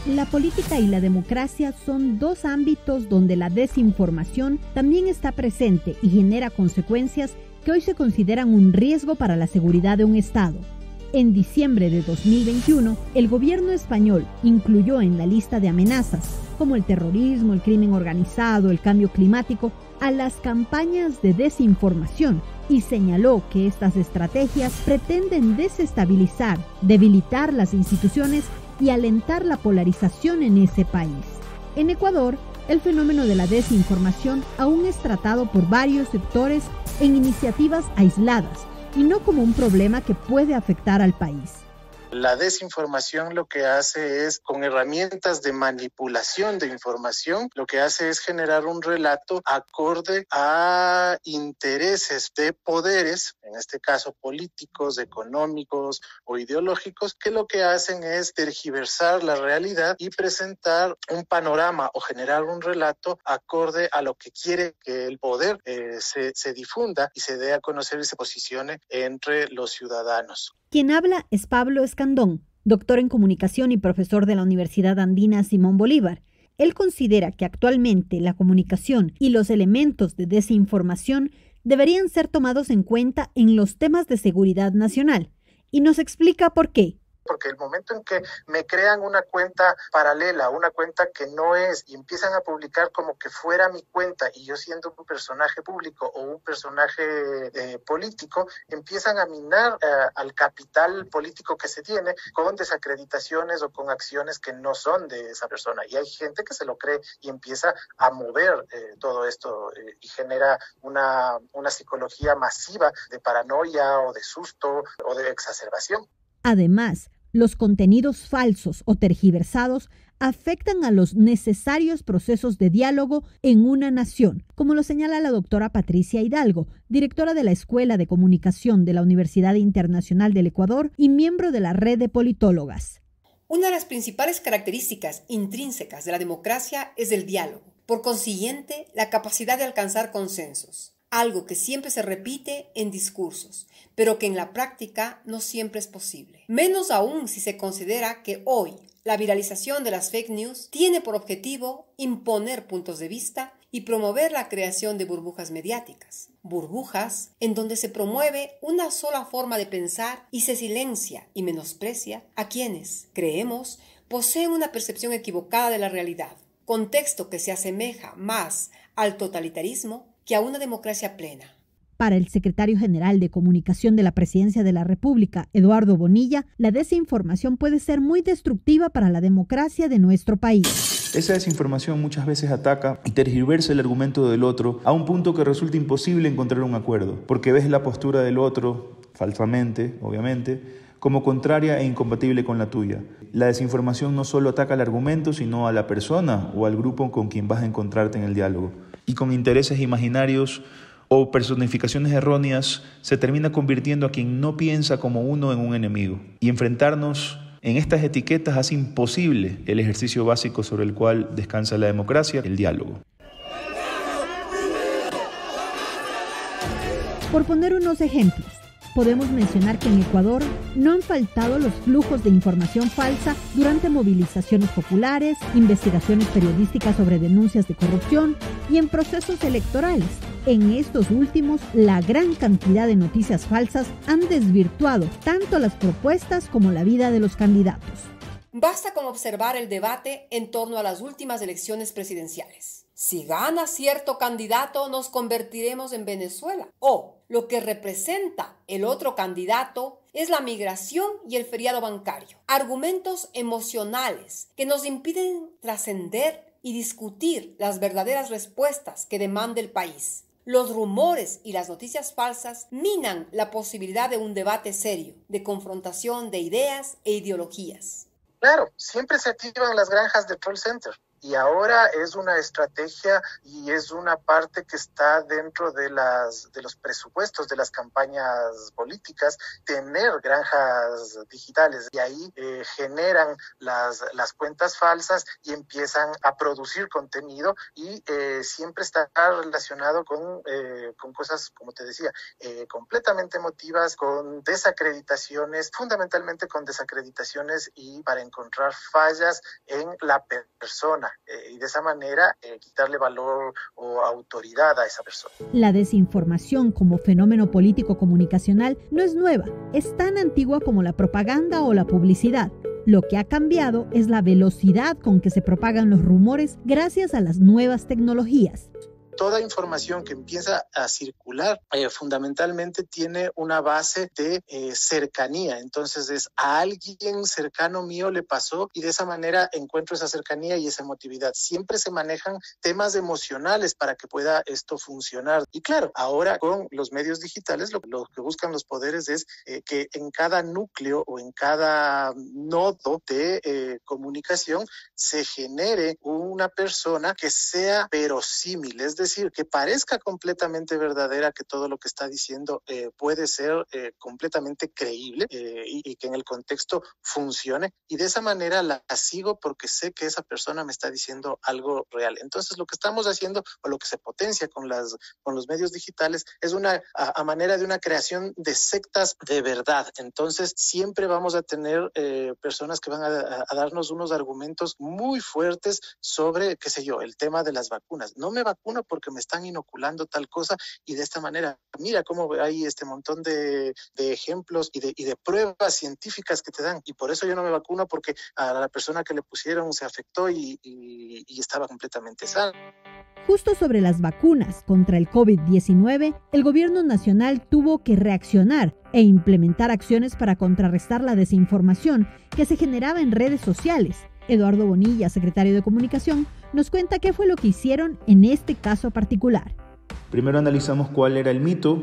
La política y la democracia son dos ámbitos donde la desinformación también está presente y genera consecuencias que hoy se consideran un riesgo para la seguridad de un Estado. En diciembre de 2021, el gobierno español incluyó en la lista de amenazas, como el terrorismo, el crimen organizado, el cambio climático, a las campañas de desinformación y señaló que estas estrategias pretenden desestabilizar, debilitar las instituciones y alentar la polarización en ese país. En Ecuador, el fenómeno de la desinformación aún es tratado por varios sectores en iniciativas aisladas y no como un problema que puede afectar al país. La desinformación lo que hace es, con herramientas de manipulación de información, lo que hace es generar un relato acorde a intereses de poderes, en este caso políticos, económicos o ideológicos, que lo que hacen es tergiversar la realidad y presentar un panorama o generar un relato acorde a lo que quiere que el poder se difunda y se dé a conocer y se posicione entre los ciudadanos. Quien habla es Pablo Escandón, doctor en comunicación y profesor de la Universidad Andina Simón Bolívar. Él considera que actualmente la comunicación y los elementos de desinformación deberían ser tomados en cuenta en los temas de seguridad nacional, y nos explica por qué. Porque el momento en que me crean una cuenta paralela, una cuenta que no es, y empiezan a publicar como que fuera mi cuenta, y yo siendo un personaje público o un personaje político, empiezan a minar al capital político que se tiene con desacreditaciones o con acciones que no son de esa persona. Y hay gente que se lo cree y empieza a mover todo esto y genera una psicología masiva de paranoia o de susto o de exacerbación. Además, los contenidos falsos o tergiversados afectan a los necesarios procesos de diálogo en una nación, como lo señala la doctora Patricia Hidalgo, directora de la Escuela de Comunicación de la Universidad Internacional del Ecuador y miembro de la Red de Politólogas. Una de las principales características intrínsecas de la democracia es el diálogo. Por consiguiente, la capacidad de alcanzar consensos. Algo que siempre se repite en discursos, pero que en la práctica no siempre es posible. Menos aún si se considera que hoy la viralización de las fake news tiene por objetivo imponer puntos de vista y promover la creación de burbujas mediáticas. Burbujas en donde se promueve una sola forma de pensar y se silencia y menosprecia a quienes, creemos, poseen una percepción equivocada de la realidad. Contexto que se asemeja más al totalitarismo que a una democracia plena. Para el secretario general de Comunicación de la Presidencia de la República, Eduardo Bonilla, la desinformación puede ser muy destructiva para la democracia de nuestro país. Esa desinformación muchas veces ataca y tergiversa el argumento del otro a un punto que resulta imposible encontrar un acuerdo, porque ves la postura del otro, falsamente, obviamente, como contraria e incompatible con la tuya. La desinformación no solo ataca al argumento, sino a la persona o al grupo con quien vas a encontrarte en el diálogo. Y con intereses imaginarios o personificaciones erróneas se termina convirtiendo a quien no piensa como uno en un enemigo. Y enfrentarnos en estas etiquetas hace imposible el ejercicio básico sobre el cual descansa la democracia, el diálogo. Por poner unos ejemplos, podemos mencionar que en Ecuador no han faltado los flujos de información falsa durante movilizaciones populares, investigaciones periodísticas sobre denuncias de corrupción y en procesos electorales. En estos últimos, la gran cantidad de noticias falsas han desvirtuado tanto las propuestas como la vida de los candidatos. Basta con observar el debate en torno a las últimas elecciones presidenciales. Si gana cierto candidato, nos convertiremos en Venezuela. O lo que representa el otro candidato es la migración y el feriado bancario. Argumentos emocionales que nos impiden trascender y discutir las verdaderas respuestas que demanda el país. Los rumores y las noticias falsas minan la posibilidad de un debate serio, de confrontación de ideas e ideologías. Claro, siempre se activan las granjas de call center Y ahora es una estrategia y es una parte que está dentro de los presupuestos de las campañas políticas, tener granjas digitales. Y ahí generan las cuentas falsas y empiezan a producir contenido y siempre está relacionado con cosas, como te decía, completamente emotivas, con desacreditaciones, fundamentalmente con desacreditaciones y para encontrar fallas en la persona y de esa manera quitarle valor o autoridad a esa persona. La desinformación como fenómeno político comunicacional no es nueva, es tan antigua como la propaganda o la publicidad. Lo que ha cambiado es la velocidad con que se propagan los rumores gracias a las nuevas tecnologías. Toda información que empieza a circular fundamentalmente tiene una base de cercanía. Entonces es a alguien cercano mío le pasó y de esa manera encuentro esa cercanía y esa emotividad. Siempre se manejan temas emocionales para que pueda esto funcionar. Y claro, ahora con los medios digitales lo que buscan los poderes es que en cada núcleo o en cada nodo de comunicación se genere una persona que sea verosímil, es decir, que parezca completamente verdadera, que todo lo que está diciendo puede ser completamente creíble y que en el contexto funcione. Y de esa manera la sigo porque sé que esa persona me está diciendo algo real. Entonces lo que estamos haciendo o lo que se potencia con los medios digitales es a manera de una creación de sectas de verdad. Entonces siempre vamos a tener personas que van a darnos unos argumentos muy fuertes sobre, qué sé yo, el tema de las vacunas. No me vacuno porque me están inoculando tal cosa y de esta manera, mira cómo hay este montón de ejemplos y de pruebas científicas que te dan y por eso yo no me vacuno porque a la persona que le pusieron se afectó y estaba completamente sana. Justo sobre las vacunas contra el COVID-19, el gobierno nacional tuvo que reaccionar e implementar acciones para contrarrestar la desinformación que se generaba en redes sociales. Eduardo Bonilla, secretario de Comunicación, nos cuenta qué fue lo que hicieron en este caso particular. Primero analizamos cuál era el mito,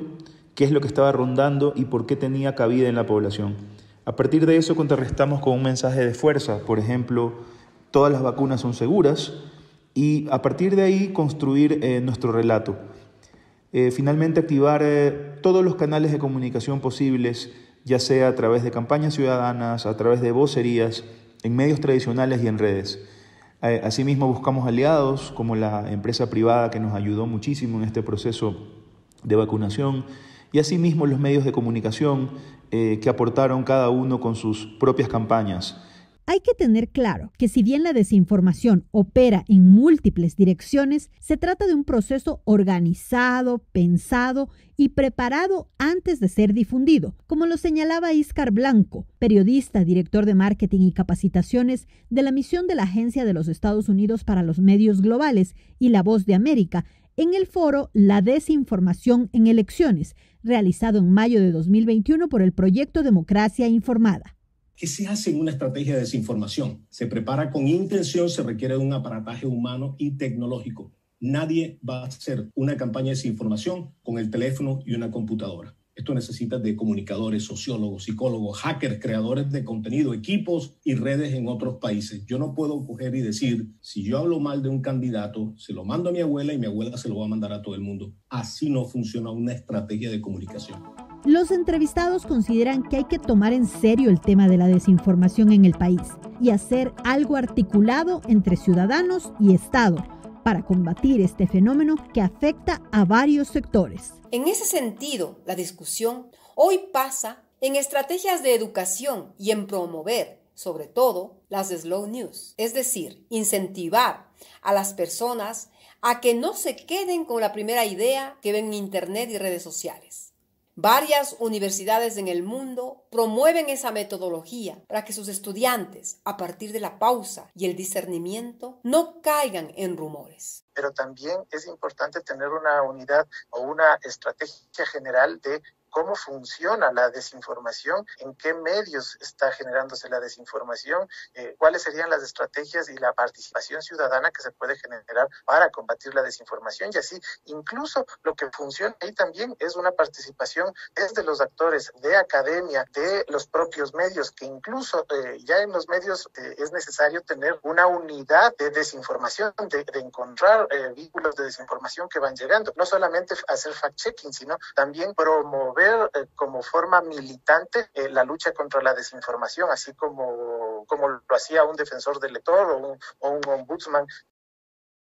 qué es lo que estaba rondando y por qué tenía cabida en la población. A partir de eso contrarrestamos con un mensaje de fuerza, por ejemplo, todas las vacunas son seguras, y a partir de ahí construir nuestro relato. Finalmente activar todos los canales de comunicación posibles, ya sea a través de campañas ciudadanas, a través de vocerías, en medios tradicionales y en redes. Asimismo buscamos aliados como la empresa privada que nos ayudó muchísimo en este proceso de vacunación y asimismo los medios de comunicación que aportaron cada uno con sus propias campañas. Hay que tener claro que si bien la desinformación opera en múltiples direcciones, se trata de un proceso organizado, pensado y preparado antes de ser difundido, como lo señalaba Íscar Blanco, periodista, director de marketing y capacitaciones de la misión de la Agencia de los Estados Unidos para los Medios Globales y La Voz de América, en el foro La Desinformación en Elecciones, realizado en mayo de 2021 por el proyecto Democracia Informada. ¿Qué se hace en una estrategia de desinformación? Se prepara con intención, se requiere de un aparataje humano y tecnológico. Nadie va a hacer una campaña de desinformación con el teléfono y una computadora. Esto necesita de comunicadores, sociólogos, psicólogos, hackers, creadores de contenido, equipos y redes en otros países. Yo no puedo coger y decir, si yo hablo mal de un candidato, se lo mando a mi abuela y mi abuela se lo va a mandar a todo el mundo. Así no funciona una estrategia de comunicación. Los entrevistados consideran que hay que tomar en serio el tema de la desinformación en el país y hacer algo articulado entre ciudadanos y Estado para combatir este fenómeno que afecta a varios sectores. En ese sentido, la discusión hoy pasa en estrategias de educación y en promover, sobre todo, las slow news, es decir, incentivar a las personas a que no se queden con la primera idea que ven en Internet y redes sociales. Varias universidades en el mundo promueven esa metodología para que sus estudiantes, a partir de la pausa y el discernimiento, no caigan en rumores. Pero también es importante tener una unidad o una estrategia general de cómo funciona la desinformación, en qué medios está generándose la desinformación, cuáles serían las estrategias y la participación ciudadana que se puede generar para combatir la desinformación, y así incluso lo que funciona ahí también es una participación desde los actores de academia, de los propios medios, que incluso ya en los medios es necesario tener una unidad de desinformación, de encontrar vínculos de desinformación que van llegando, no solamente hacer fact-checking, sino también promover como forma militante la lucha contra la desinformación, así como lo hacía un defensor del lector o un ombudsman